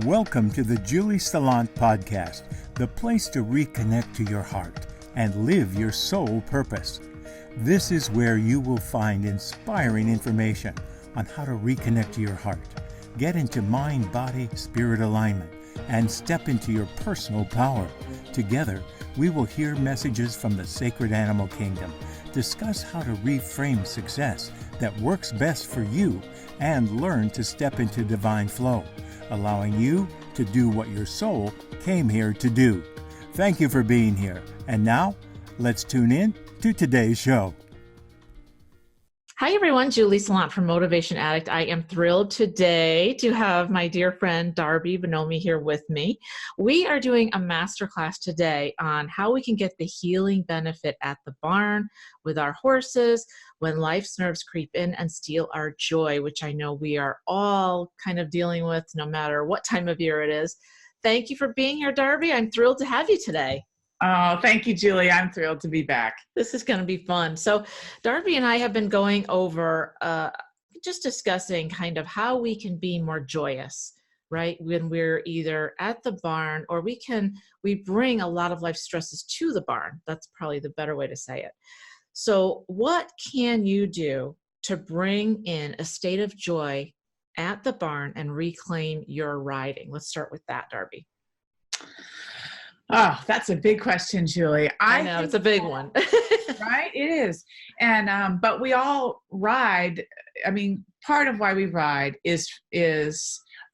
Welcome to the Julie Saillant podcast, the place to reconnect to your heart and live your soul purpose. This is where you will find inspiring information on how to reconnect to your heart, get into mind, body, spirit alignment, and step into your personal power. Together, we will hear messages from the sacred animal kingdom, discuss how to reframe success that works best for you, and learn to step into divine flow, allowing you to do what your soul came here to do. Thank you for being here. And now, let's tune in to today's show. Hi, everyone. Julie Saillant from Motivation Addict. I am thrilled today to have my dear friend Darby Bonomi here with me. We are doing a masterclass today on how we can get the healing benefit at the barn with our horses when life's nerves creep in and steal our joy, which I know we are all kind of dealing with no matter what time of year it is. Thank you for being here, Darby. I'm thrilled to have you today. Oh, thank you, Julie. I'm thrilled to be back. This is going to be fun. So Darby and I have been going over just discussing kind of how we can be more joyous, right? When we're either at the barn or we bring a lot of life stresses to the barn. That's probably the better way to say it. So what can you do to bring in a state of joy at the barn and reclaim your riding? Let's start with that, Darby. Oh, that's a big question, Julie. I know it's a big one. Right? It is. And, but we all ride. I mean, part of why we ride is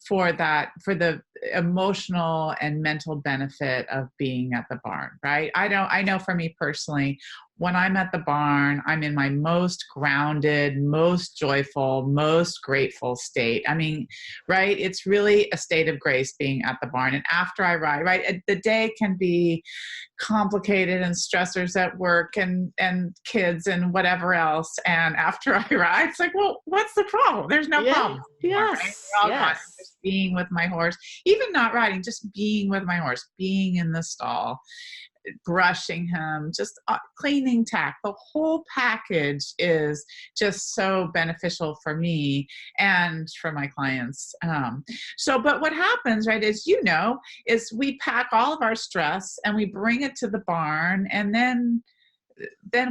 for the emotional and mental benefit of being at the barn, right? I know for me personally, when I'm at the barn, I'm in my most grounded, most joyful, most grateful state. I mean, right? It's really a state of grace being at the barn. And after I ride, right, the day can be complicated and stressors at work and kids and whatever else. And after I ride, it's like, well, what's the problem? There's no problem. Yes. Right? Yes. Just being with my horse, even not riding, just being with my horse, being in the stall, brushing him, just cleaning tack. The whole package is just so beneficial for me and for my clients. But what happens, right, is we pack all of our stress and we bring it to the barn, and then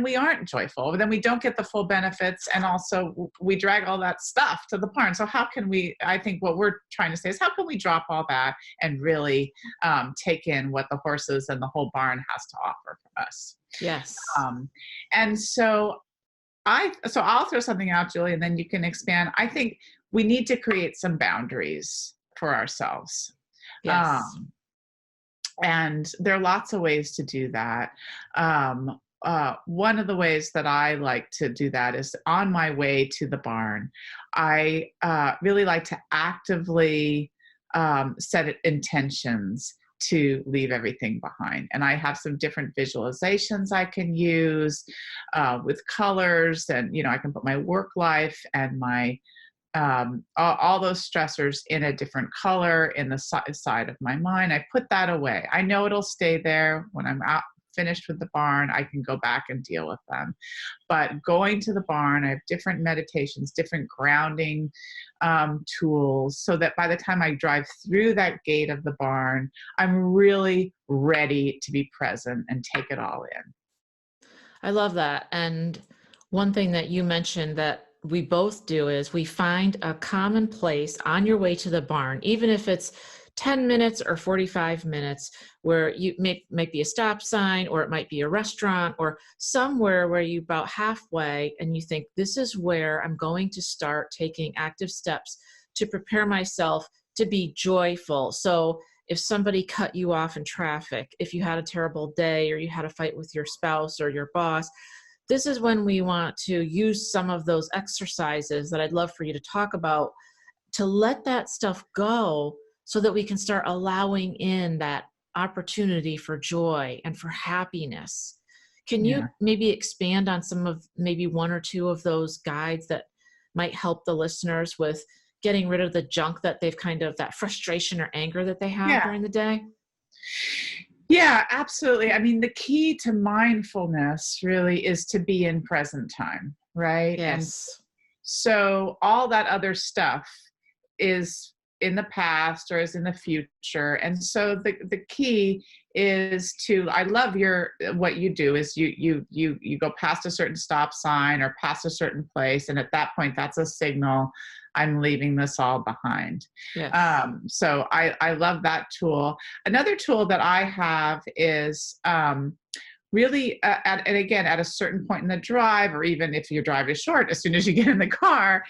we aren't joyful. Then we don't get the full benefits, and also we drag all that stuff to the barn. So how can I think what we're trying to say is, how can we drop all that and really take in what the horses and the whole barn has to offer for us? Yes. And so I'll throw something out, Julie, and then you can expand. I think we need to create some boundaries for ourselves. Yes. And there are lots of ways to do that. One of the ways that I like to do that is on my way to the barn. I really like to actively set intentions to leave everything behind. And I have some different visualizations I can use with colors, and, I can put my work life and my all those stressors in a different color in the side of my mind. I put that away. I know it'll stay there. When I'm finished with the barn, I can go back and deal with them. But going to the barn, I have different meditations, different grounding tools, so that by the time I drive through that gate of the barn, I'm really ready to be present and take it all in. I love that. And one thing that you mentioned that we both do is we find a common place on your way to the barn, even if it's 10 minutes or 45 minutes, where you might be a stop sign, or it might be a restaurant, or somewhere where you about halfway and you think, this is where I'm going to start taking active steps to prepare myself to be joyful. So if somebody cut you off in traffic, if you had a terrible day, or you had a fight with your spouse or your boss, this is when we want to use some of those exercises that I'd love for you to talk about, to let that stuff go, so that we can start allowing in that opportunity for joy and for happiness. Can you maybe expand on some of maybe one or two of those guides that might help the listeners with getting rid of the junk that they've that frustration or anger that they have during the day? Yeah, absolutely. I mean, the key to mindfulness really is to be in present time, right? Yes. And so all that other stuff is in the past or is in the future. And so the key is to, I love what you do is you go past a certain stop sign or past a certain place. And at that point, that's a signal, I'm leaving this all behind. Yes. So I love that tool. Another tool that I have is, really, and again, at a certain point in the drive, or even if your drive is short, as soon as you get in the car,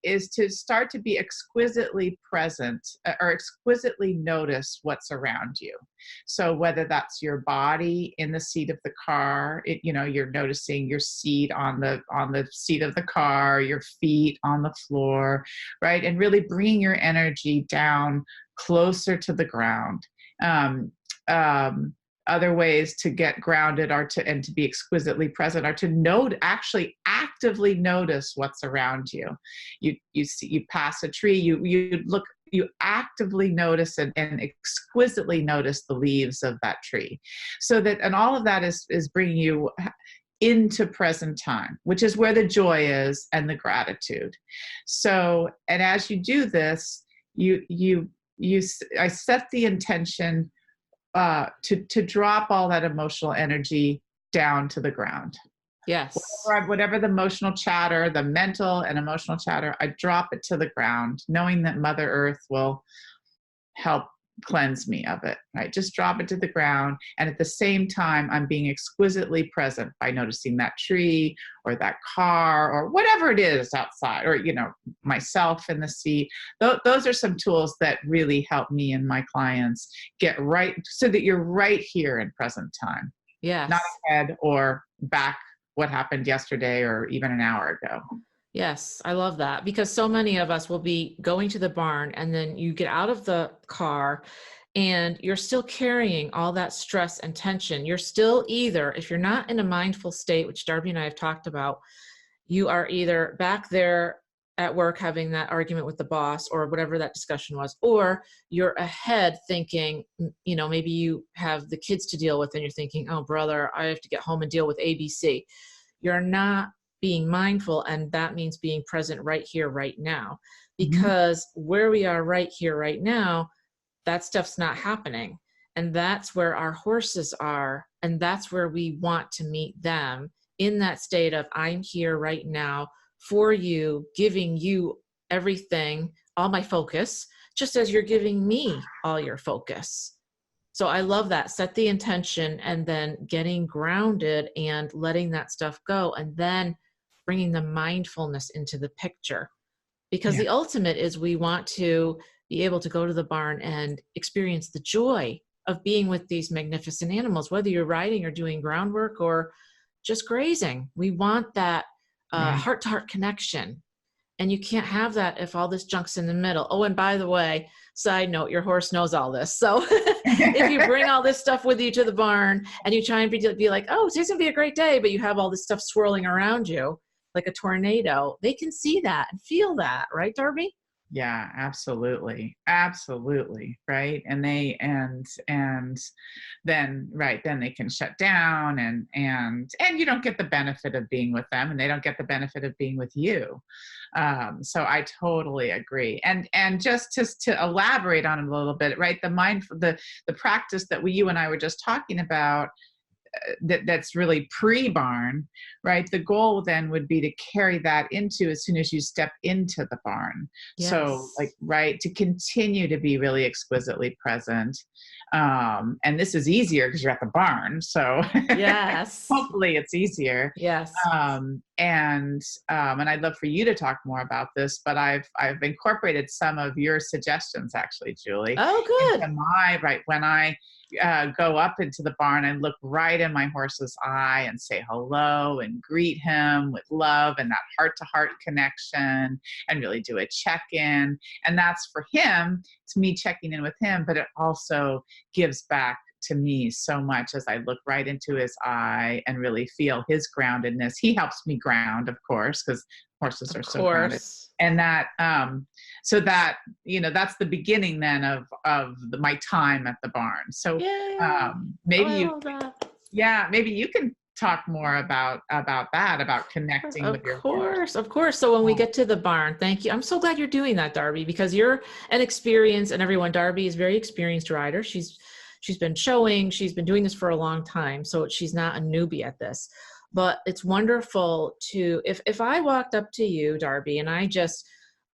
is to start to be exquisitely present or exquisitely notice what's around you. So whether that's your body in the seat of the car, you're noticing your seat on the seat of the car, your feet on the floor, right? And really bringing your energy down closer to the ground. Other ways to get grounded and to be exquisitely present are to actually actively notice what's around you. You pass a tree, you actively notice and exquisitely notice the leaves of that tree. And all of that is bringing you into present time, which is where the joy is and the gratitude. So, and as you do this, I set the intention to drop all that emotional energy down to the ground. Yes. Whatever the emotional chatter, the mental and emotional chatter, I drop it to the ground, knowing that Mother Earth will help cleanse me of it, right? Just drop it to the ground. And at the same time, I'm being exquisitely present by noticing that tree or that car or whatever it is outside, or, myself in the seat. Those are some tools that really help me and my clients get right so that you're right here in present time. Yes. Not ahead or back what happened yesterday or even an hour ago. Yes, I love that, because so many of us will be going to the barn and then you get out of the car and you're still carrying all that stress and tension. You're still either, if you're not in a mindful state, which Darby and I have talked about, you are either back there at work having that argument with the boss or whatever that discussion was, or you're ahead thinking, maybe you have the kids to deal with and you're thinking, oh, brother, I have to get home and deal with ABC. You're not being mindful, and that means being present right here, right now, because where we are right here, right now, that stuff's not happening. And that's where our horses are. And that's where we want to meet them, in that state of, I'm here right now for you, giving you everything, all my focus, just as you're giving me all your focus. So I love that. Set the intention and then getting grounded and letting that stuff go, and then bringing the mindfulness into the picture. Because the ultimate is we want to be able to go to the barn and experience the joy of being with these magnificent animals, whether you're riding or doing groundwork or just grazing. We want that heart-to-heart connection. And you can't have that if all this junk's in the middle. Oh, and by the way, side note, your horse knows all this. So if you bring all this stuff with you to the barn and you try and be like, oh, today's going to be a great day, but you have all this stuff swirling around you like a tornado, they can see that and feel that, right, Darby? Yeah, absolutely. Absolutely. Right. And then they can shut down and you don't get the benefit of being with them, and they don't get the benefit of being with you. So I totally agree. And just to elaborate on it a little bit, right. The practice that you and I were just talking about, that's really pre-barn, right? The goal then would be to carry that into as soon as you step into the barn. Yes. So to continue to be really exquisitely present. And this is easier because you're at the barn. So yes, hopefully it's easier. Yes. And I'd love for you to talk more about this, but I've incorporated some of your suggestions actually, Julie. Oh, good. When I go up into the barn and look right in my horse's eye and say hello and greet him with love and that heart-to-heart connection, and really do a check-in. And that's for him. It's me checking in with him, but it also gives back to me so much as I look right into his eye and really feel his groundedness. He helps me ground, of course, because horses are so grounded. And that, so that, that's the beginning then of my time at the barn. So maybe maybe you can talk more about that, about connecting with your horse. Of course. So when we get to the barn, thank you. I'm so glad you're doing that, Darby, because you're an experienced, and everyone, Darby is a very experienced rider. She's been showing, she's been doing this for a long time. So she's not a newbie at this, but it's wonderful to, if I walked up to you, Darby, and I just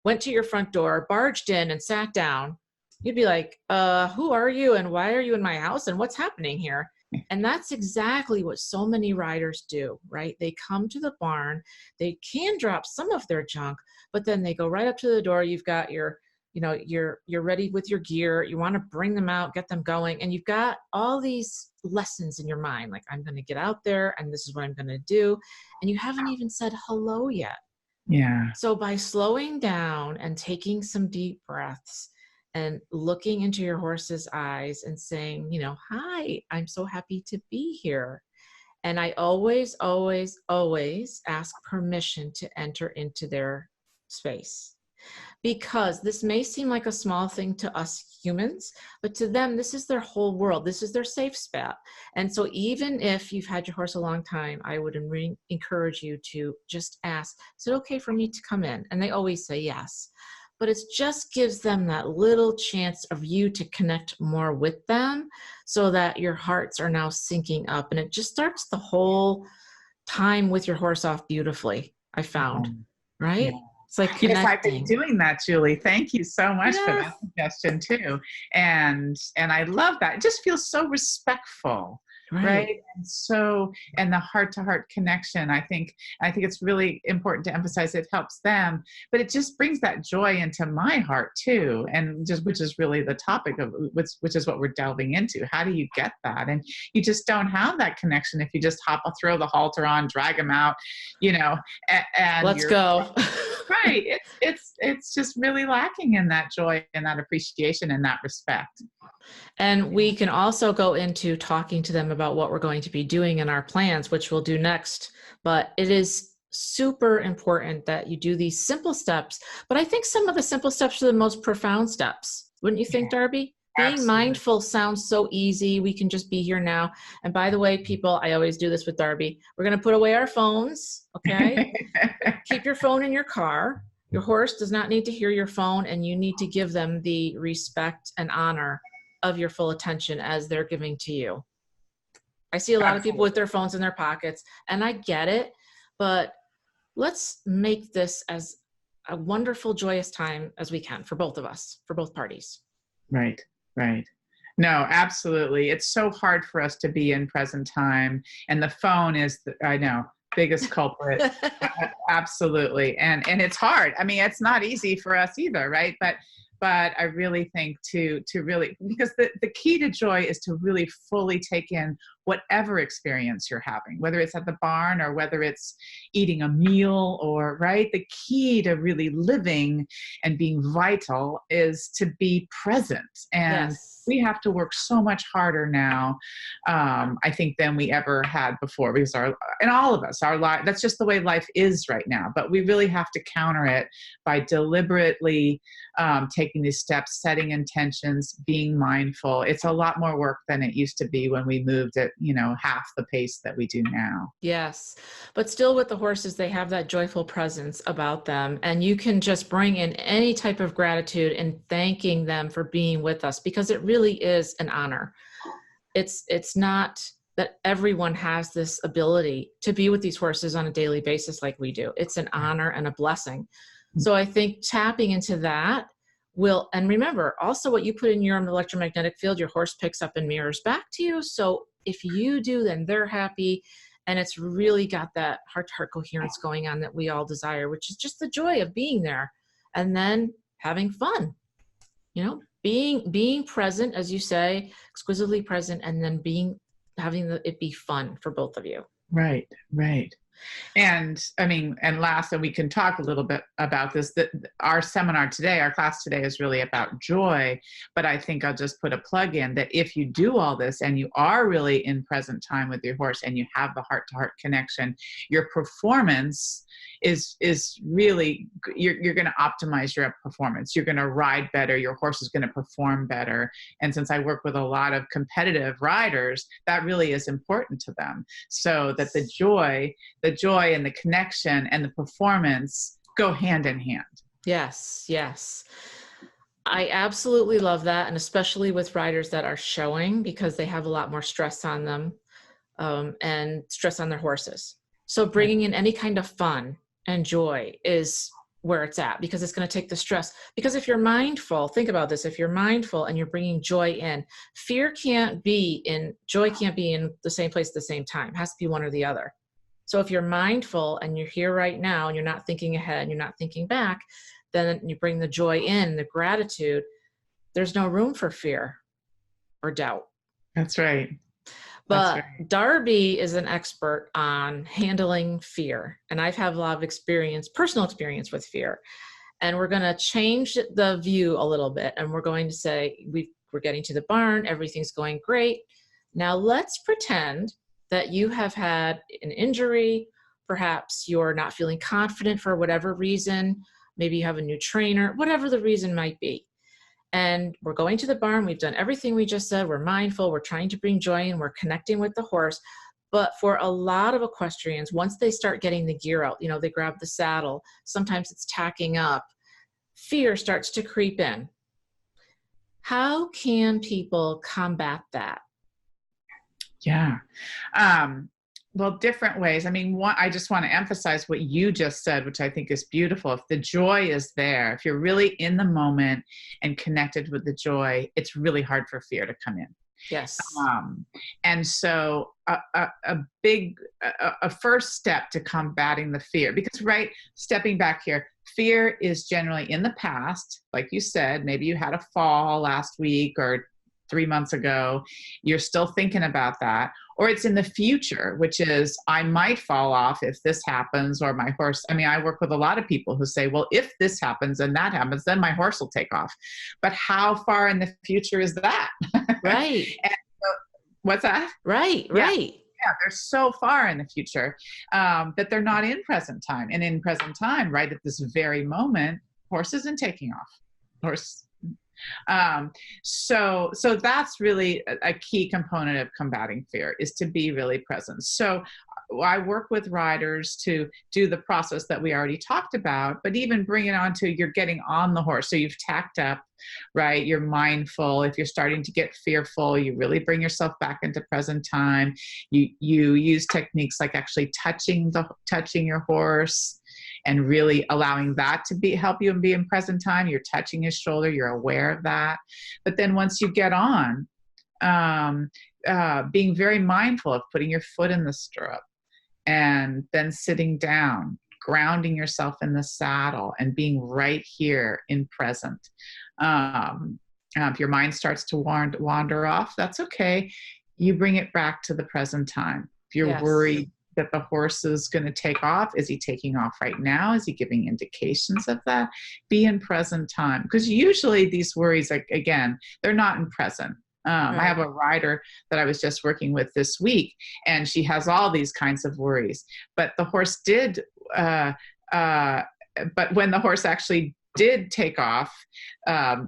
went to your front door, barged in and sat down, you'd be like, who are you? And why are you in my house? And what's happening here? And that's exactly what so many riders do, right? They come to the barn, they can drop some of their junk, but then they go right up to the door. You've got your, you're ready with your gear. You want to bring them out, get them going. And you've got all these lessons in your mind, like, I'm going to get out there and this is what I'm going to do. And you haven't even said hello yet. Yeah. So by slowing down and taking some deep breaths and looking into your horse's eyes and saying, hi, I'm so happy to be here. And I always, always, always ask permission to enter into their space, because this may seem like a small thing to us humans, but to them, this is their whole world. This is their safe spot. And so even if you've had your horse a long time, I would encourage you to just ask, is it okay for me to come in? And they always say yes. But it just gives them that little chance of you to connect more with them, so that your hearts are now syncing up, and it just starts the whole time with your horse off beautifully, I found, right? Yeah. It's like connecting. Yes, I've been doing that, Julie. Thank you so much for Yes. that suggestion too. And I love that. It just feels so respectful. Right. And the heart-to-heart connection, I think it's really important to emphasize. It helps them, but it just brings that joy into my heart too. And which is really the topic of which is what we're delving into. How do you get that? And you just don't have that connection if you just throw the halter on, drag them out, and let's go. Right. It's just really lacking in that joy and that appreciation and that respect. And we can also go into talking to them about what we're going to be doing in our plans, which we'll do next. But it is super important that you do these simple steps. But I think some of the simple steps are the most profound steps. Wouldn't you think, Darby? Being Absolutely. mindful sounds so easy. We can just be here now. And by the way, people, I always do this with Darby. We're going to put away our phones, okay? Keep your phone in your car. Your horse does not need to hear your phone, and you need to give them the respect and honor of your full attention as they're giving to you. I see a lot of people with their phones in their pockets, and I get it, but let's make this as a wonderful, joyous time as we can for both of us, for both parties. Right. No, absolutely. It's so hard for us to be in present time, and the phone is, I know, biggest culprit. Absolutely. And it's hard. I mean, it's not easy for us either, right? But I really think to really, because the key to joy is to really fully take in whatever experience you're having, whether it's at the barn or whether it's eating a meal, or right. The key to really living and being vital is to be present. And we have to work so much harder now, I think, than we ever had before, because our life, that's just the way life is right now. But we really have to counter it by deliberately taking these steps, setting intentions, being mindful. It's a lot more work than it used to be when we moved at, half the pace that we do now. Yes. But still, with the horses, they have that joyful presence about them. And you can just bring in any type of gratitude and thanking them for being with us, because it really is an honor. It's not that everyone has this ability to be with these horses on a daily basis like we do. It's an honor and a blessing. So I think tapping into that will, and remember also what you put in your electromagnetic field, your horse picks up and mirrors back to you. So if you do, then they're happy. And it's really got that heart-to-heart coherence going on that we all desire, which is just the joy of being there and then having fun, being present, as you say, exquisitely present, and then having it be fun for both of you. Right. And I mean, and last, and we can talk a little bit about this, that our seminar today, our class today is really about joy. But I think I'll just put a plug in that if you do all this and you are really in present time with your horse and you have the heart-to-heart connection, your performance is really, you're going to optimize your performance. You're going to ride better. Your horse is going to perform better. And since I work with a lot of competitive riders, that really is important to them. So that the joy and the connection and the performance go hand in hand. Yes, yes. I absolutely love that. And especially with riders that are showing, because they have a lot more stress on them, and stress on their horses. So bringing in any kind of fun and joy is where it's at, because it's going to take the stress. Because if you're mindful, think about this, if you're mindful and you're bringing joy in, joy can't be in the same place at the same time. It has to be one or the other. So if you're mindful and you're here right now and you're not thinking ahead and you're not thinking back, then you bring the joy in, the gratitude, there's no room for fear or doubt. That's right. But Darby is an expert on handling fear. And I've had a lot of personal experience with fear. And we're going to change the view a little bit. And we're going to say, we're getting to the barn, everything's going great. Now let's pretend that you have had an injury. Perhaps you're not feeling confident for whatever reason. Maybe you have a new trainer, whatever the reason might be. And we're going to the barn. We've done everything we just said. We're mindful. We're trying to bring joy in. We're connecting with the horse. But for a lot of equestrians, once they start getting the gear out, they grab the saddle. Sometimes it's tacking up. Fear starts to creep in. How can people combat that? Yeah. Well, different ways. I mean, I just want to emphasize what you just said, which I think is beautiful. If the joy is there, if you're really in the moment and connected with the joy, it's really hard for fear to come in. Yes. And so a first step to combating the fear, because stepping back here, fear is generally in the past. Like you said, maybe you had a fall last week or 3 months ago, you're still thinking about that. Or it's in the future, which is, I might fall off if this happens, or my horse. I mean, I work with a lot of people who say, well, if this happens and that happens, then my horse will take off. But how far in the future is that? Right. What's that? Right. Yeah, they're so far in the future that they're not in present time. And in present time, right at this very moment, horse isn't taking off. So that's really a key component of combating fear, is to be really present. So I work with riders to do the process that we already talked about, but even bring it on to you're getting on the horse. So you've tacked up, right? You're mindful. If you're starting to get fearful, you really bring yourself back into present time. You use techniques like actually touching your horse, and really allowing that to help you and be in present time. You're touching his shoulder, you're aware of that. But then once you get on, being very mindful of putting your foot in the stirrup and then sitting down, grounding yourself in the saddle and being right here in present. If your mind starts to wander off, that's okay. You bring it back to the present time. If you're worried that the horse is going to take off, is he taking off right now? Is he giving indications of that? Be in present time. Because usually these worries, again, they're not in present. I have a rider that I was just working with this week, and she has all these kinds of worries. But the horse but when the horse actually did take off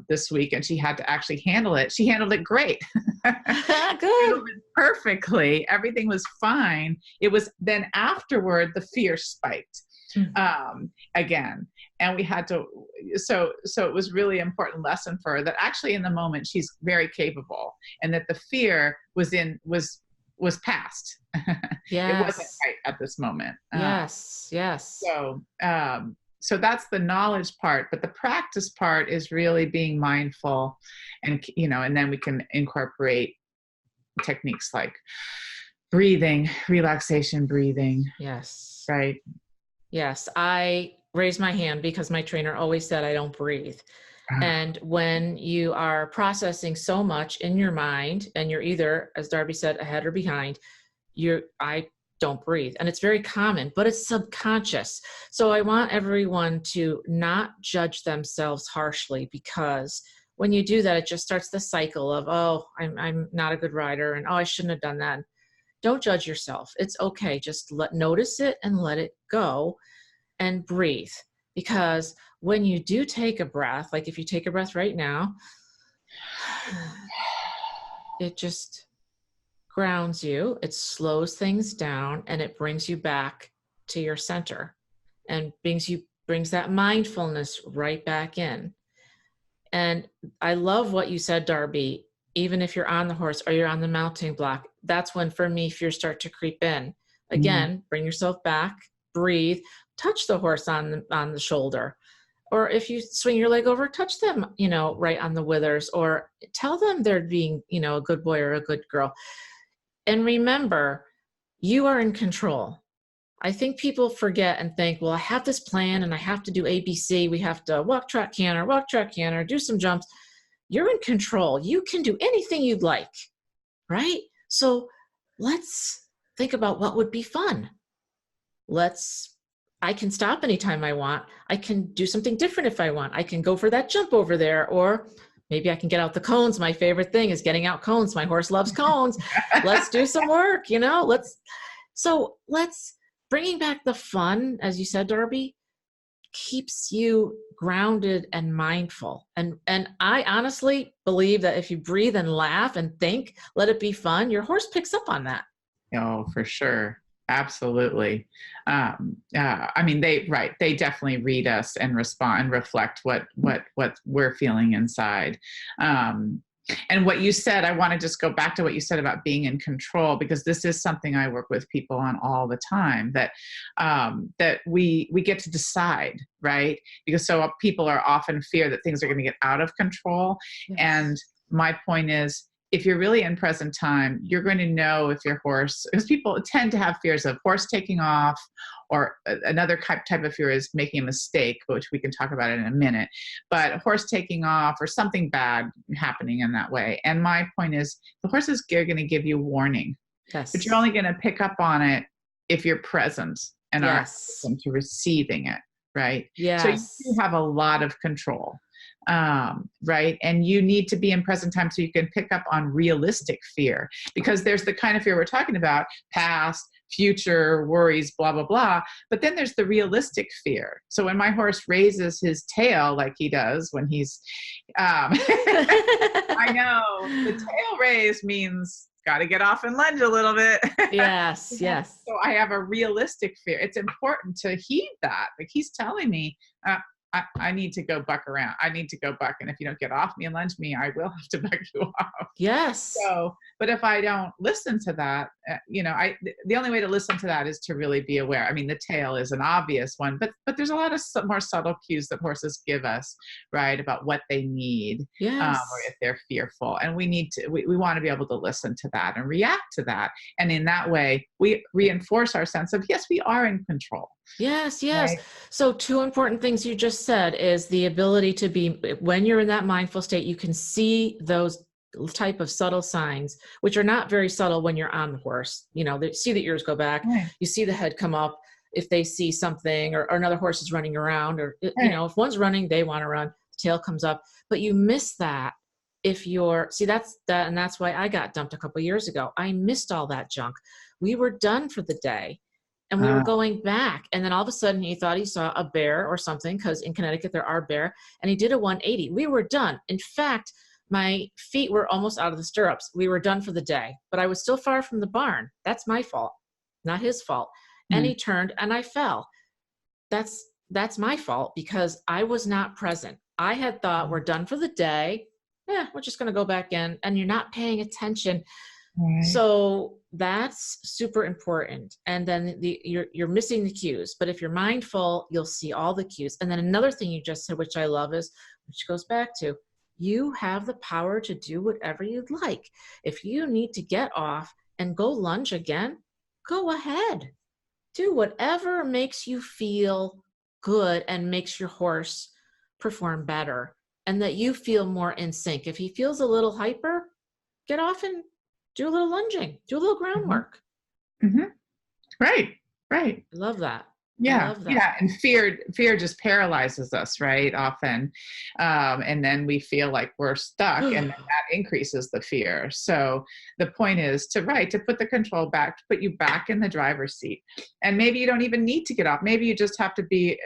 this week and she had to actually handle it, she handled it great. Good. Perfectly. Everything was fine. It was then afterward, the fear spiked again. And we had to, so it was really important lesson for her that actually in the moment she's very capable, and that the fear was past. Yes. It wasn't right at this moment. Yes. So that's the knowledge part, but the practice part is really being mindful, and then we can incorporate techniques like breathing, relaxation breathing. Yes. Right. Yes. I raise my hand because my trainer always said I don't breathe. And when you are processing so much in your mind, and you're either, as Darby said, ahead or behind, I don't breathe. And it's very common, but it's subconscious. So I want everyone to not judge themselves harshly, because when you do that, it just starts the cycle of, oh, I'm not a good rider, and oh, I shouldn't have done that. Don't judge yourself. It's okay. Just notice it and let it go and breathe. Because when you do take a breath, like if you take a breath right now, it just grounds you, it slows things down, and it brings you back to your center and brings that mindfulness right back in. And I love what you said, Darby. Even if you're on the horse or you're on the mounting block, that's when, for me, fears start to creep in. Again, bring yourself back, breathe, touch the horse on the shoulder. Or if you swing your leg over, touch them, right on the withers, or tell them they're being, a good boy or a good girl. And remember, you are in control. I think people forget and think, well, I have this plan and I have to do ABC. We have to walk, trot, canter, do some jumps. You're in control. You can do anything you'd like, right? So let's think about what would be fun. I can stop anytime I want. I can do something different if I want. I can go for that jump over there, or maybe I can get out the cones. My favorite thing is getting out cones. My horse loves cones. Let's do some work, let's bringing back the fun, as you said, Darby, keeps you grounded and mindful. And I honestly believe that if you breathe and laugh and think, let it be fun, your horse picks up on that. Oh, for sure. Absolutely. They definitely read us and respond and reflect what we're feeling inside. And what you said, I want to just go back to what you said about being in control, because this is something I work with people on all the time, that we get to decide, right? Because so people are often fear that things are going to get out of control. Yes. And my point is, if you're really in present time, you're going to know if your horse, because people tend to have fears of horse taking off, or another type of fear is making a mistake, which we can talk about in a minute, but horse taking off or something bad happening in that way. And my point is, the horses are going to give you warning, yes, but you're only going to pick up on it if you're present and are open to receiving it, right? Yes. So you have a lot of control. Right. And you need to be in present time so you can pick up on realistic fear, because there's the kind of fear we're talking about, past, future, worries, blah, blah, blah. But then there's the realistic fear. So when my horse raises his tail, like he does when he's, I know the tail raise means got to get off and lunge a little bit. Yes. Yes. So I have a realistic fear. It's important to heed that. Like he's telling me, I need to go buck around. I need to go buck. And if you don't get off me and lunge me, I will have to buck you off. Yes. So, but if I don't listen to that, the only way to listen to that is to really be aware. I mean, the tail is an obvious one, but there's a lot of more subtle cues that horses give us, right, about what they need, yes, or if they're fearful. And we want to be able to listen to that and react to that. And in that way, we reinforce our sense of, yes, we are in control. Yes, yes. Right? So 2 important things you just said is the ability to be, when you're in that mindful state, you can see those type of subtle signs, which are not very subtle when you're on the horse. They see the ears go back, right, you see the head come up if they see something, or another horse is running around, or, right, if one's running, they want to run, the tail comes up, but you miss that if you're, and that's why I got dumped a couple of years ago. I missed all that junk. We were done for the day. And we were going back, and then all of a sudden he thought he saw a bear or something, because in Connecticut there are bear, and he did a 180. We were done. In fact, my feet were almost out of the stirrups. We were done for the day, but I was still far from the barn. That's my fault, not his fault. Mm-hmm. And he turned and I fell. That's my fault, because I was not present. I had thought, we're done for the day. We're just going to go back in, and you're not paying attention. Right. So that's super important. And then you're missing the cues, but if you're mindful, you'll see all the cues. And then another thing you just said, which I love, is, which goes back to, you have the power to do whatever you'd like. If you need to get off and go lunge again, go ahead. Do whatever makes you feel good and makes your horse perform better, and that you feel more in sync. If he feels a little hyper, get off and do a little lunging, do a little groundwork. Mm-hmm. Right. Right. I love that. I Yeah, love that. yeah, and fear just paralyzes us, right? Often, and then we feel like we're stuck, and then that increases the fear. So the point is to put the control back, to put you back in the driver's seat, and maybe you don't even need to get off. Maybe you just have to be.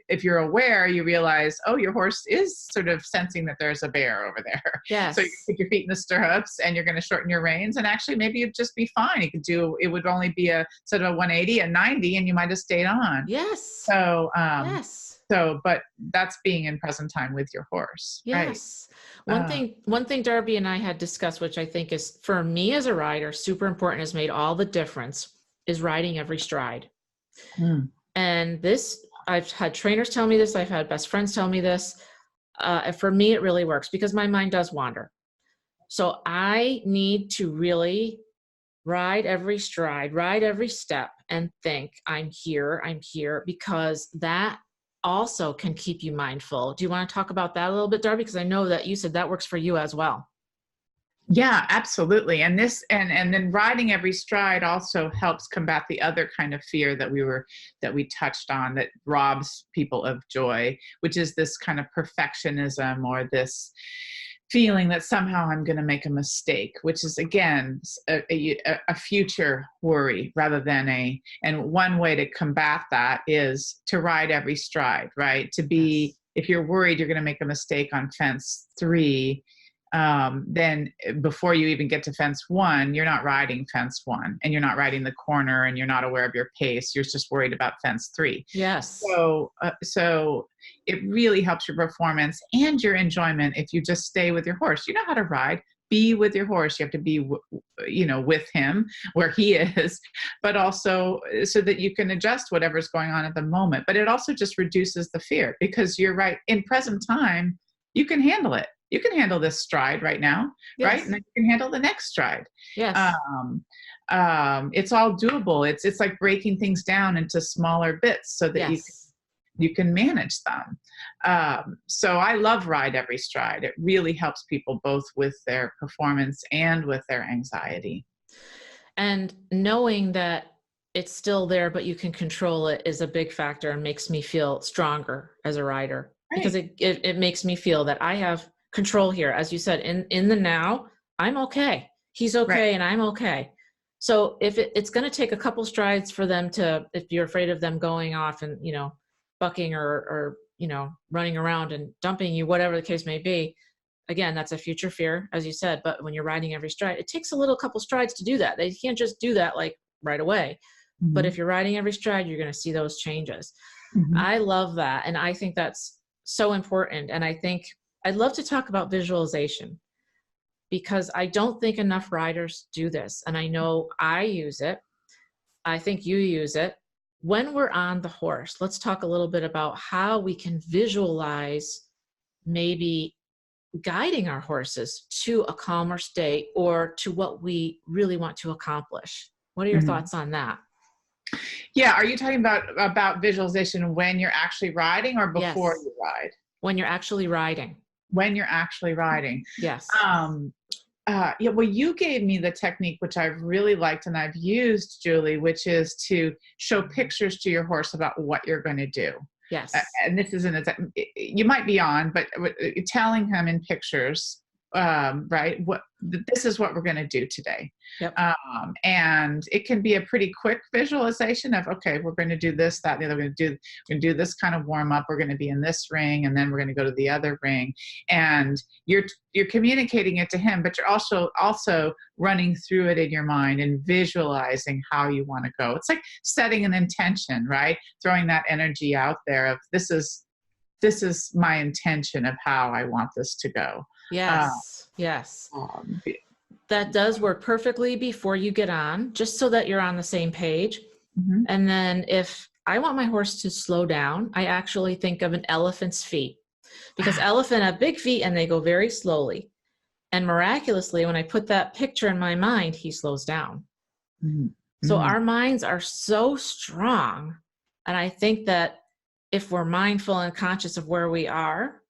If you're aware, you realize, oh, your horse is sort of sensing that there's a bear over there. So you Yes. put your feet in the stirrups, and you're going to shorten your reins, and actually, maybe you'd just be fine. You could do. It would only be a sort of a 180, a 90, and you might have stayed on. Yes. So, Yes. but that's being in present time with your horse, right? Yes. One thing Darby and I had discussed, which I think is for me as a rider, super important, has made all the difference, is riding every stride. Mm. And this, I've had trainers tell me this, I've had best friends tell me this. For me, it really works because my mind does wander. So I need to really ride every stride, ride every step, and think, I'm here, because that also can keep you mindful. Do you want to talk about that a little bit, Darby? Because I know that you said that works for you as well. Yeah, absolutely. And then riding every stride also helps combat the other kind of fear that we touched on that robs people of joy, which is this kind of perfectionism, or this feeling that somehow I'm going to make a mistake, which is again a future worry rather than and one way to combat that is to ride every stride, right? To be, Yes. if you're worried you're going to make a mistake on fence 3, then before you even get to fence 1, you're not riding fence 1, and you're not riding the corner, and you're not aware of your pace. You're just worried about fence 3. Yes. So it really helps your performance and your enjoyment if you just stay with your horse. You know how to ride. Be with your horse. You have to be, with him where he is, but also so that you can adjust whatever's going on at the moment. But it also just reduces the fear, because you're right. In present time, you can handle it. You can handle this stride right now, Yes. right? And then you can handle the next stride. Yes. It's all doable. It's like breaking things down into smaller bits so that Yes. you can manage them. So I love ride every stride. It really helps people both with their performance and with their anxiety. And knowing that it's still there, but you can control it, is a big factor and makes me feel stronger as a rider, because it makes me feel that I have control here. As you said, in the now, I'm okay. He's okay. Right. And I'm okay. So if it's going to take a couple strides for them to, if you're afraid of them going off and, bucking or running around and dumping you, whatever the case may be, again, that's a future fear, as you said. But when you're riding every stride, it takes a couple strides to do that. They can't just do that like right away. Mm-hmm. But if you're riding every stride, you're going to see those changes. Mm-hmm. I love that. And I think that's so important. And I think I'd love to talk about visualization, because I don't think enough riders do this. And I know I use it. I think you use it. When we're on the horse, let's talk a little bit about how we can visualize maybe guiding our horses to a calmer state or to what we really want to accomplish. What are your mm-hmm. thoughts on that? Yeah. Are you talking about visualization when you're actually riding or before you ride? When you're actually riding. When you're actually riding. Yes. Well, you gave me the technique, which I've really liked and I've used, Julie, which is to show pictures to your horse about what you're going to do. Yes. And this isn't, you might be on, but telling him in pictures, right, this is what we're going to do today. Yep. And it can be a pretty quick visualization of, okay, we're going to do this, that, the other. We're going to do this kind of warm up. We're going to be in this ring, and then we're going to go to the other ring. And you're communicating it to him, but you're also running through it in your mind and visualizing how you want to go. It's like setting an intention, right? Throwing that energy out there of this is my intention of how I want this to go. Yes. Yes. That does work perfectly before you get on, just so that you're on the same page. Mm-hmm. And then if I want my horse to slow down, I actually think of an elephant's feet, because elephant have big feet and they go very slowly. And miraculously, when I put that picture in my mind, he slows down. Mm-hmm. So our minds are so strong. And I think that if we're mindful and conscious of where we are,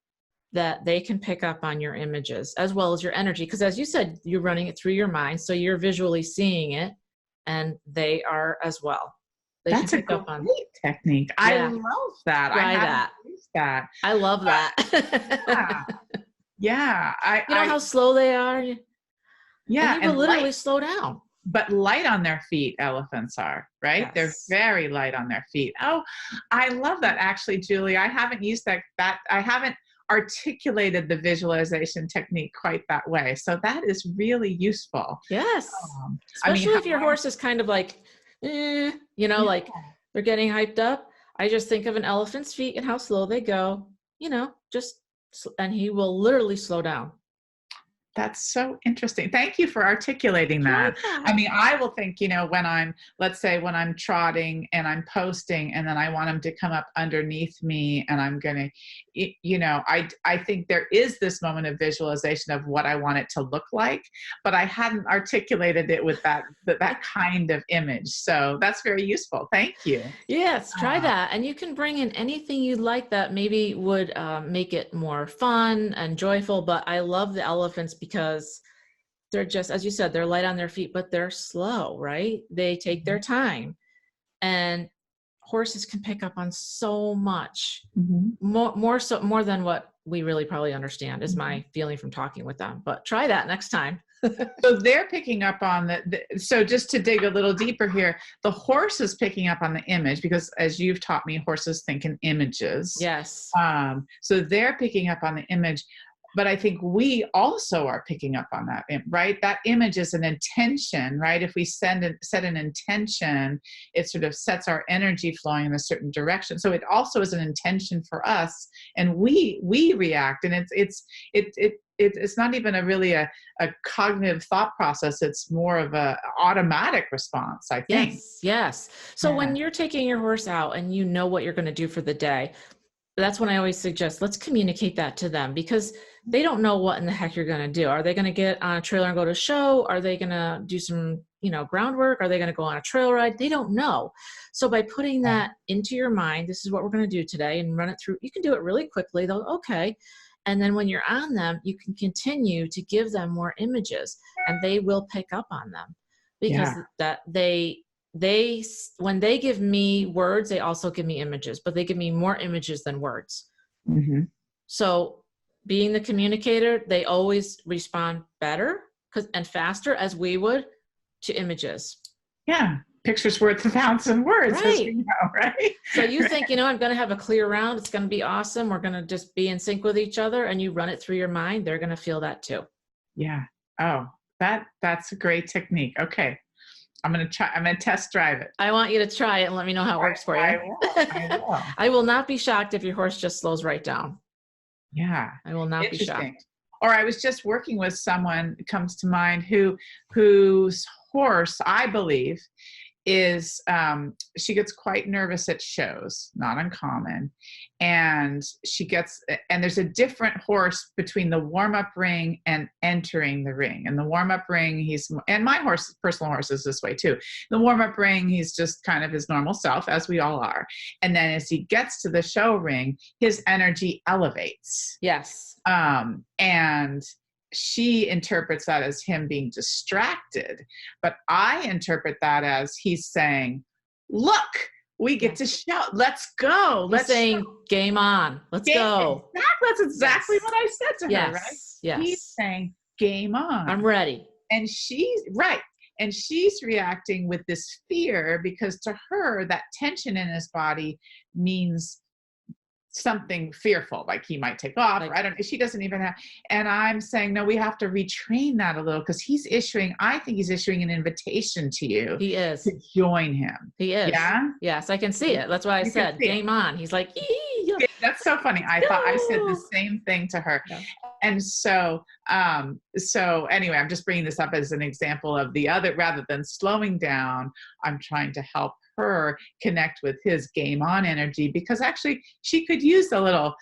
that they can pick up on your images as well as your energy. Because as you said, you're running it through your mind. So you're visually seeing it, and they are as well. They That's can a pick up on. great technique. I Yeah. love that. Try I haven't that. used that. I love that. Yeah. Yeah. You know how slow they are? And Yeah. you will And literally light, slow down. but light on their feet, elephants are, right? They're Yes. very light on their feet. Oh, I love that. Actually, Julie, I haven't used that I haven't articulated the visualization technique quite that way. So that is really useful. Yes. I mean, Especially if your horse is kind of like, like they're getting hyped up. I just think of an elephant's feet and how slow they go, and he will literally slow down. that's so interesting. Thank you for articulating Try that. that. I mean, I will think, when let's say when I'm trotting and I'm posting and then I want him to come up underneath me and I'm going to, I think there is this moment of visualization of what I want it to look like, but I hadn't articulated it with that kind of image. So that's very useful. Thank you. Yes, try that. And you can bring in anything you like that maybe would make it more fun and joyful. But I love the elephants because they're just, as you said, they're light on their feet, but they're slow, right? They take their time. And horses can pick up on so much, more than what we really probably understand is my feeling from talking with them. But try that next time. So they're picking up on so just to dig a little deeper here, the horse is picking up on the image because as you've taught me, horses think in images. Yes. So they're picking up on the image, but I think we also are picking up on that, right? That image is an intention, right? If we set an intention, it sort of sets our energy flowing in a certain direction. So it also is an intention for us, and we react, and it's not even a cognitive thought process. It's more of a automatic response, I think. Yes. So when you're taking your horse out and you know what you're going to do for the day, that's when I always suggest, let's communicate that to them because they don't know what in the heck you're going to do. Are they going to get on a trailer and go to a show? Are they going to do some, groundwork? Are they going to go on a trail ride? They don't know. So by putting that into your mind, this is what we're going to do today and run it through. You can do it really quickly. They'll, okay. And then when you're on them, you can continue to give them more images and they will pick up on them because that when they give me words, they also give me images, but they give me more images than words. So being the communicator, they always respond better and faster as we would to images. Yeah. Pictures worth 1,000 words, right. As we know, right? So you think, I'm going to have a clear round. It's going to be awesome. We're going to just be in sync with each other and you run it through your mind. They're going to feel that too. Yeah. Oh, that's a great technique. Okay. I'm going to test drive it. I want you to try it and let me know how it works for you. I will. I will not be shocked if your horse just slows right down. Yeah. I will not be shocked. Or I was just working with someone, comes to mind, whose horse, I believe, is she gets quite nervous at shows, not uncommon. And there's a different horse between the warm-up ring and entering the ring. And the warm-up ring, and my personal horse is this way too. The warm-up ring, he's just kind of his normal self, as we all are. And then as he gets to the show ring, his energy elevates. Yes. And she interprets that as him being distracted, but I interpret that as he's saying, look, we get to shout, let's go. He's saying, game on, let's go. That's exactly what I said to her, right? Yes. He's saying, game on. I'm ready. And she's right. And she's reacting with this fear because to her, that tension in his body means something fearful, like he might take off, or I don't know. She doesn't even have, and I'm saying, no, we have to retrain that a little because I think he's issuing an invitation to you. He is. To join him. He is. Yeah? Yes, I can see it. That's why I said, game on. He's like, yeah, that's so funny. I thought I said the same thing to her. Yeah. And so anyway, I'm just bringing this up as an example of the other, rather than slowing down, I'm trying to help her connect with his game on energy, because actually she could use a little,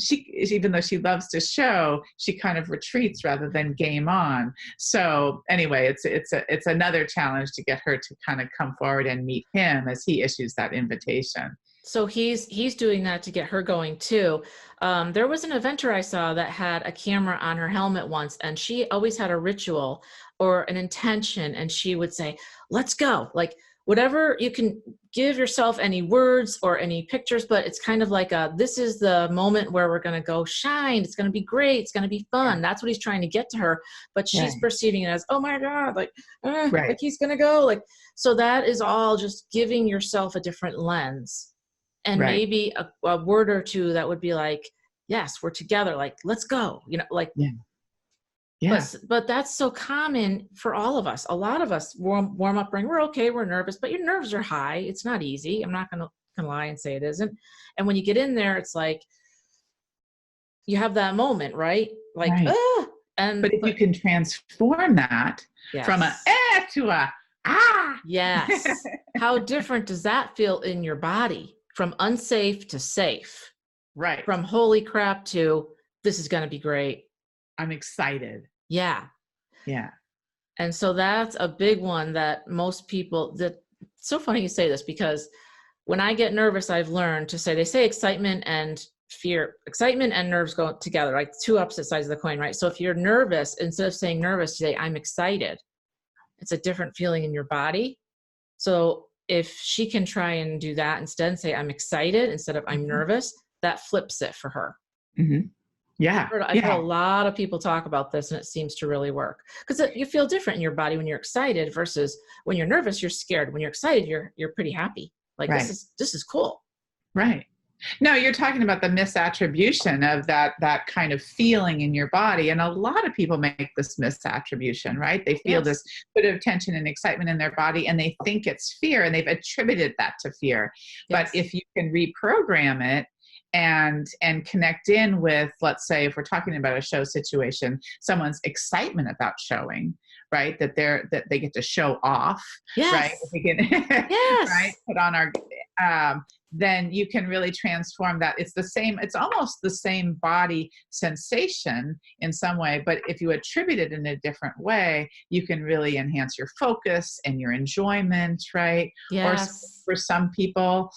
even though she loves to show, she kind of retreats rather than game on. So anyway, it's another challenge to get her to kind of come forward and meet him as he issues that invitation. So he's doing that to get her going too. There was an eventer I saw that had a camera on her helmet once, and she always had a ritual or an intention, and she would say, let's go. Like, whatever you can give yourself, any words or any pictures, but it's kind of like this is the moment where we're going to go shine. It's going to be great. It's going to be fun. That's what he's trying to get to her, but she's perceiving it as, oh my God, like he's going to go like, so that is all just giving yourself a different lens, and maybe a word or two that would be like, yes, we're together. Like, let's go, like, but that's so common for all of us. A lot of us warm up ring. We're okay. We're nervous, but your nerves are high. It's not easy. I'm not going to lie and say it isn't. And when you get in there, it's like, you have that moment, right? Like, but if you can transform that from a to a yes. How different does that feel in your body? From unsafe to safe. Right. From holy crap to this is going to be great. I'm excited. Yeah. Yeah. And so that's a big one that most people, it's so funny you say this, because when I get nervous, I've learned to say, they say excitement and nerves go together, like two opposite sides of the coin, right? So if you're nervous, instead of saying nervous, you say, I'm excited. It's a different feeling in your body. So if she can try and do that instead and say, I'm excited instead of I'm nervous, that flips it for her. Mm-hmm. Yeah. I've heard a lot of people talk about this, and it seems to really work, because you feel different in your body when you're excited versus when you're nervous, you're scared. When you're excited, you're pretty happy. Like this is cool. Right. No, you're talking about the misattribution of that kind of feeling in your body. And a lot of people make this misattribution, right? They feel this bit of tension and excitement in their body, and they think it's fear, and they've attributed that to fear. But if you can reprogram it, and connect in with, let's say, if we're talking about a show situation, someone's excitement about showing, right? That they get to show off, right? If we can, right? Put on our, then you can really transform that. It's almost the same body sensation in some way, but if you attribute it in a different way, you can really enhance your focus and your enjoyment, right? Yes. Or for some people,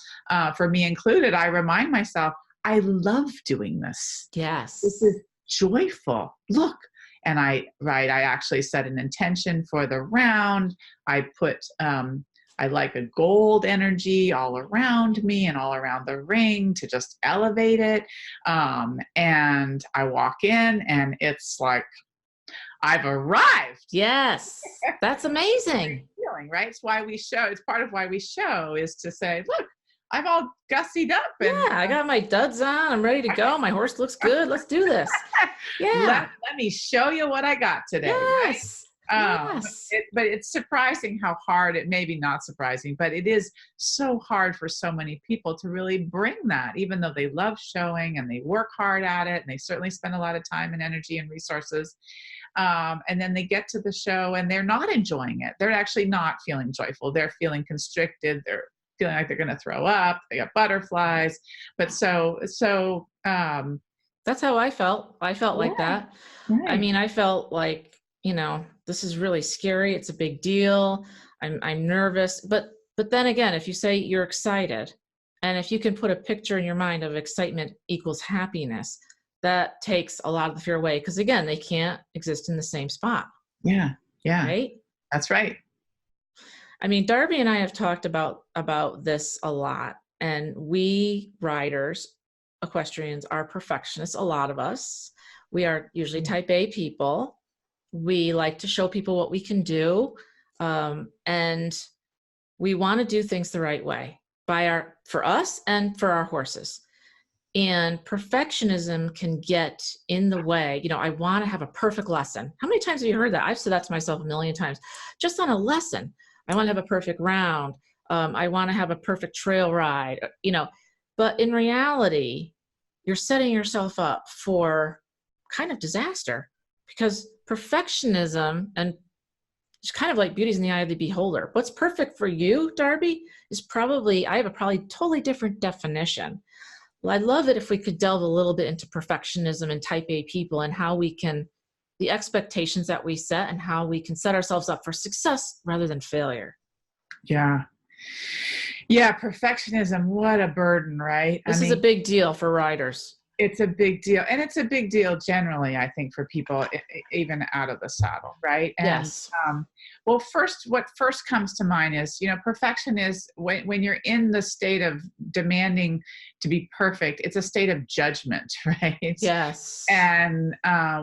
for me included, I remind myself, I love doing this. Yes. This is joyful. Look. And I actually set an intention for the round. I put, I like a gold energy all around me and all around the ring to just elevate it. And I walk in and it's like, I've arrived. Yes. That's amazing. Feeling, right? It's why we show. It's part of why we show, is to say, look, I'm all gussied up. And, I got my duds on. I'm ready to go. My horse looks good. Let's do this. Let me show you what I got today. Yes. Right? But it's surprising how hard it, maybe not surprising, but it is so hard for so many people to really bring that, even though they love showing and they work hard at it, and they certainly spend a lot of time and energy and resources. And then they get to the show and they're not enjoying it. They're actually not feeling joyful. They're feeling constricted. They're feeling like they're going to throw up. They got butterflies. But that's how I felt. I felt like that. Right. I mean, I felt like, this is really scary. It's a big deal. I'm nervous. But then again, if you say you're excited, and if you can put a picture in your mind of excitement equals happiness, that takes a lot of the fear away. Because again, they can't exist in the same spot. Yeah. Yeah. Right? That's right. I mean, Darby and I have talked about this a lot, and we riders, equestrians, are perfectionists. A lot of us, we are usually type A people. We like to show people what we can do. And we want to do things the right way for us and for our horses. And perfectionism can get in the way. I want to have a perfect lesson. How many times have you heard that? I've said that to myself a million times, just on a lesson. I want to have a perfect round. I want to have a perfect trail ride, but in reality, you're setting yourself up for kind of disaster, because perfectionism, and it's kind of like beauty's in the eye of the beholder. What's perfect for you, Darby, is I have a probably totally different definition. Well, I'd love it if we could delve a little bit into perfectionism and type A people, and how we can, the expectations that we set, and how we can set ourselves up for success rather than failure. Yeah. Yeah. Perfectionism. What a burden, right? This is a big deal for riders. It's a big deal. And it's a big deal generally, I think, for people, even out of the saddle, right? And Yes. well, what first comes to mind is, perfection is when you're in the state of demanding to be perfect, it's a state of judgment, right? Yes. And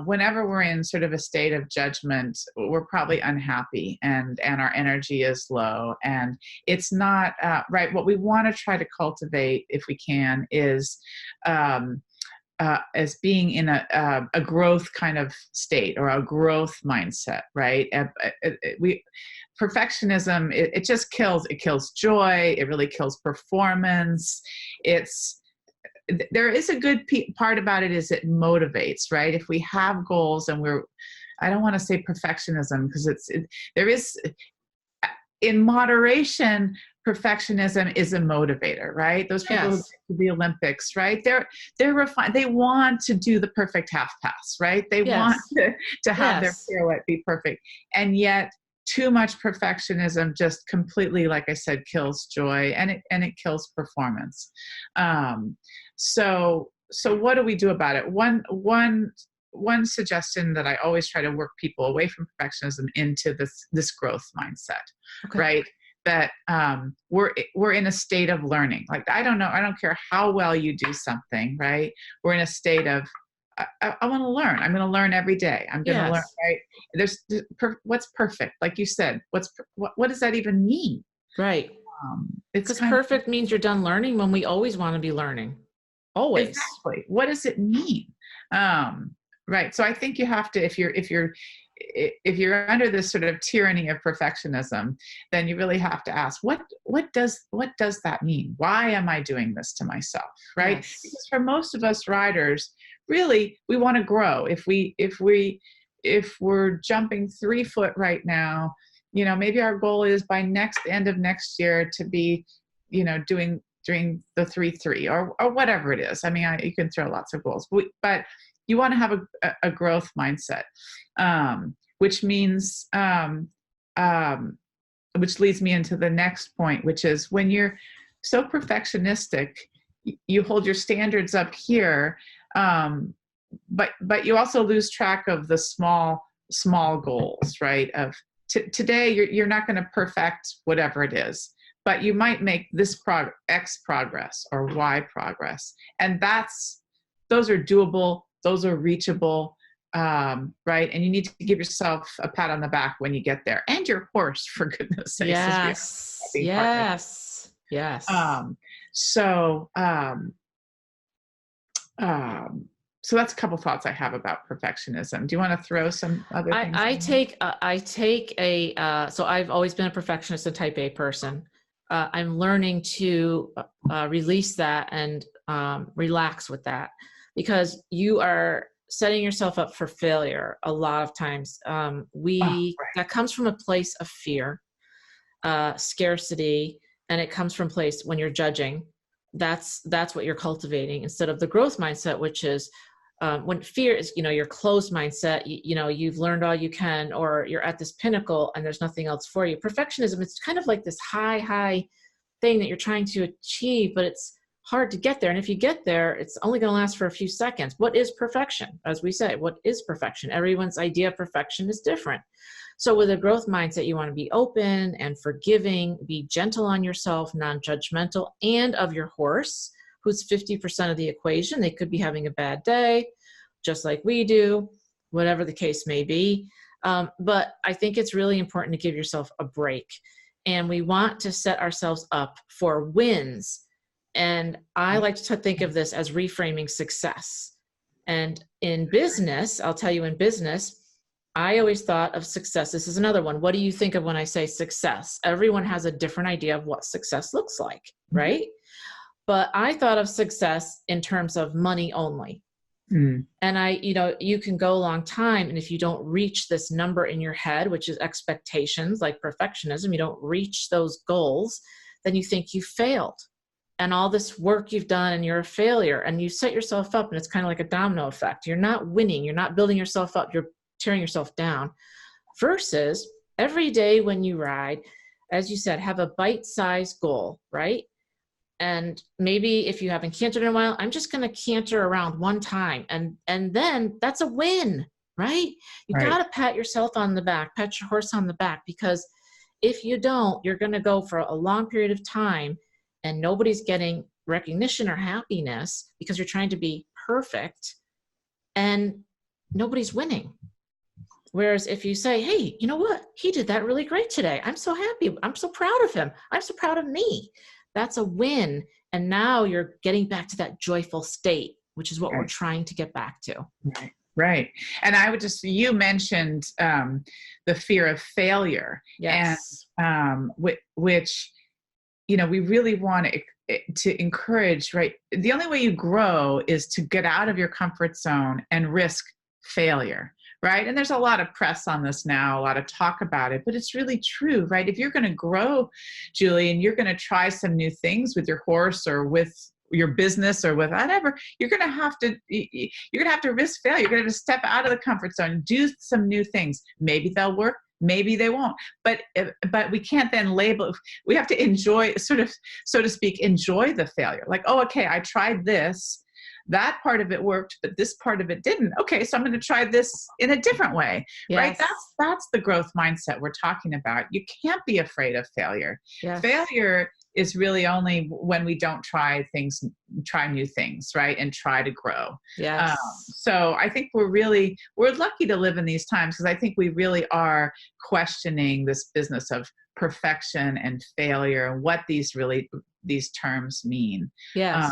whenever we're in sort of a state of judgment, we're probably unhappy, and our energy is low, and it's not right. What we want to try to cultivate, if we can, is as being in a growth kind of state, or a growth mindset, right? Perfectionism, it just kills joy. It really kills performance. There is a good part about it, is it motivates, right? If we have goals, and I don't want to say perfectionism, because there is, in moderation, perfectionism is a motivator, right? Those people who Yes. go to the Olympics, right? They're refined. They want to do the perfect half pass, right? They want Yes. to have their Yes. pirouette be perfect. And yet too much perfectionism just completely, like I said, kills joy, and it kills performance. So what do we do about it? One suggestion that I always try to work people away from perfectionism into this growth mindset, Okay. right? That we're in a state of learning. Like, I don't care how well you do something, right? We're in a state of, I want to learn. I'm going to learn every day. I'm going to learn, Yes. right? What's perfect? Like you said, what does that even mean? Right. It's Because kind of, perfect means you're done learning when we always want to be learning. Always. exactly, what does it mean? Right. So I think you have to, if you're under this sort of tyranny of perfectionism, then you really have to ask, what does that mean? Why am I doing this to myself? Right? Yes. Because for most of us riders, really, we want to grow. If we're jumping 3 foot right now, maybe our goal is by end of next year to be, doing the 3-3, or whatever it is. I mean, you can throw lots of goals, but you want to have a growth mindset, which means, which leads me into the next point, which is, when you're so perfectionistic, you hold your standards up here, but you also lose track of the small goals, right? Of today, you're not going to perfect whatever it is, but you might make this X progress or Y progress, and those are doable. Those are reachable, right? And you need to give yourself a pat on the back when you get there, and your horse, for goodness sakes. Yes. Being partners. Yes. Yes. So that's a couple thoughts I have about perfectionism. Do you want to throw some other things? I take so I've always been a perfectionist, a type A person. I'm learning to release that and relax with that, because you are setting yourself up for failure a lot of times. Right. That comes from a place of fear, scarcity, and it comes from a place when you're judging. That's what you're cultivating, instead of the growth mindset, which is when fear is, your closed mindset. You've learned all you can, or you're at this pinnacle and there's nothing else for you. Perfectionism, it's kind of like this high thing that you're trying to achieve, but it's hard to get there. And if you get there, it's only going to last for a few seconds. What is perfection? As we say, what is perfection? Everyone's idea of perfection is different. So with a growth mindset, you want to be open and forgiving, be gentle on yourself, non-judgmental, and of your horse, who's 50% of the equation. They could be having a bad day, just like we do, whatever the case may be. But I think it's really important to give yourself a break. And we want to set ourselves up for wins. And I like to think of this as reframing success. And in business, I'll tell you, in business, I always thought of success. This is another one. What do you think of when I say success? Everyone has a different idea of what success looks like, right? But I thought of success in terms of money only. And you can go a long time, and if you don't reach this number in your head, which is expectations, like perfectionism, you don't reach those goals, then you think you failed. And all this work you've done, and you're a failure, and you set yourself up, and it's kind of like a domino effect. You're not winning. You're not building yourself up. You're tearing yourself down. Versus every day when you ride, as you said, have a bite-sized goal, right? And maybe if you haven't cantered in a while, I'm just going to canter around one time. And then that's a win, right? You Right. got to pat yourself on the back, pat your horse on the back, because if you don't, you're going to go for a long period of time and nobody's getting recognition or happiness because you're trying to be perfect and nobody's winning. Whereas if you say, hey, you know what? He did that really great today. I'm so happy. I'm so proud of him. I'm so proud of me. That's a win. And now you're getting back to that joyful state, which is what we're trying to get back to. Right. Right. And I would just, you mentioned the fear of failure. Yes. And which, you know, we really want to encourage, right? The only way you grow is to get out of your comfort zone and risk failure. Right. And there's a lot of press on this now, a lot of talk about it, but it's really true, right? If you're going to grow, Julie, and you're going to try some new things with your horse or with your business or with whatever, you're going to have to risk failure. You're going to have to step out of the comfort zone and do some new things. Maybe they'll work. Maybe they won't. But we can't then label. We have to enjoy, sort of, so to speak, enjoy the failure. Like, oh, okay, I tried this. That part of it worked, but this part of it didn't. Okay, so I'm going to try this in a different way, right? That's the growth mindset we're talking about. You can't be afraid of failure. Yes. Failure is really only when we don't try new things, right? And try to grow. Yes. So I think we're lucky to live in these times, because I think we really are questioning this business of perfection and failure and what these terms mean. Yes.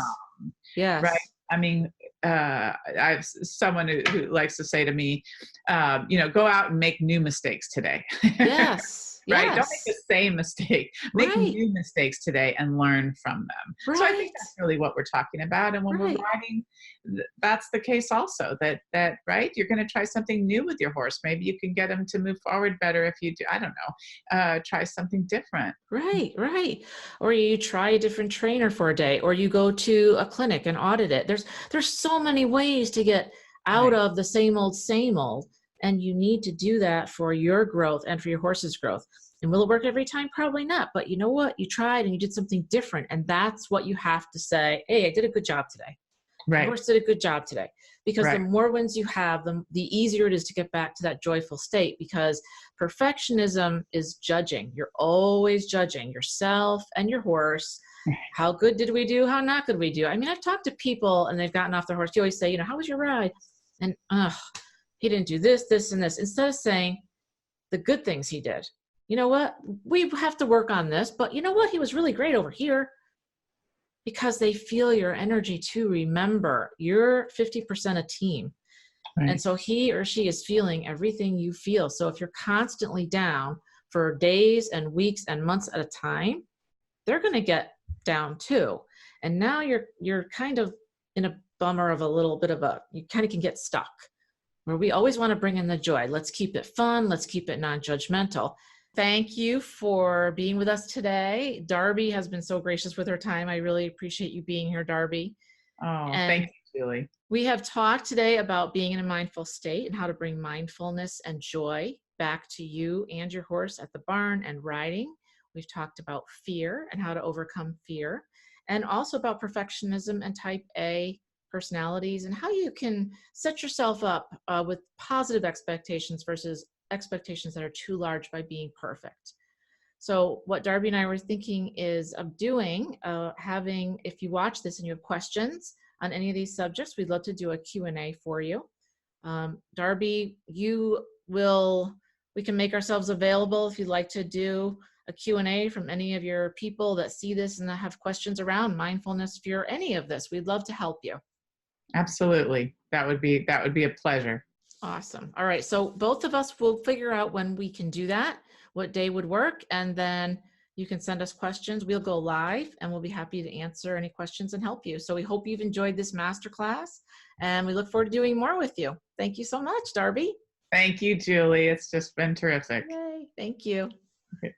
Yes. Right. I mean, I have someone who likes to say to me, go out and make new mistakes today. Yes. Right? Yes. Don't make the same mistake. Make new mistakes today and learn from them. Right. So I think that's really what we're talking about. And when we're riding, that's the case also, that right, you're going to try something new with your horse. Maybe you can get him to move forward better if you do, I don't know, try something different. Right. Or you try a different trainer for a day, or you go to a clinic and audit it. There's so many ways to get out of the same old, and you need to do that for your growth and for your horse's growth. And will it work every time? Probably not. But you know what? You tried and you did something different. And that's what you have to say. Hey, I did a good job today. Right. The horse did a good job today. Because the more wins you have, the easier it is to get back to that joyful state. Because perfectionism is judging. You're always judging yourself and your horse. How good did we do? How not good we do? I mean, I've talked to people and they've gotten off their horse. You always say, how was your ride? And he didn't do this, this, and this. Instead of saying the good things he did. You know what? We have to work on this, but you know what? He was really great over here. Because they feel your energy too. Remember, you're 50% a team. Right. And so he or she is feeling everything you feel. So if you're constantly down for days and weeks and months at a time, they're going to get down too. And now you're kind of in a bummer of a little bit of you kind of can get stuck, where we always want to bring in the joy. Let's keep it fun. Let's keep it non-judgmental. Thank you for being with us today. Darby has been so gracious with her time. I really appreciate you being here, Darby. Oh, thank you, Julie. We have talked today about being in a mindful state and how to bring mindfulness and joy back to you and your horse at the barn and riding. We've talked about fear and how to overcome fear, and also about perfectionism and type A personalities and how you can set yourself up with positive expectations versus expectations that are too large by being perfect. So what Darby and I were thinking is of doing, if you watch this and you have questions on any of these subjects, we'd love to do a Q&A for you. Darby, we can make ourselves available if you'd like to do a Q&A from any of your people that see this and that have questions around mindfulness, fear, any of this. We'd love to help you. Absolutely. That would be a pleasure. Awesome. All right. So both of us will figure out when we can do that, what day would work, and then you can send us questions. We'll go live and we'll be happy to answer any questions and help you. So we hope you've enjoyed this masterclass and we look forward to doing more with you. Thank you so much, Darby. Thank you, Julie. It's just been terrific. Yay. Thank you. Okay.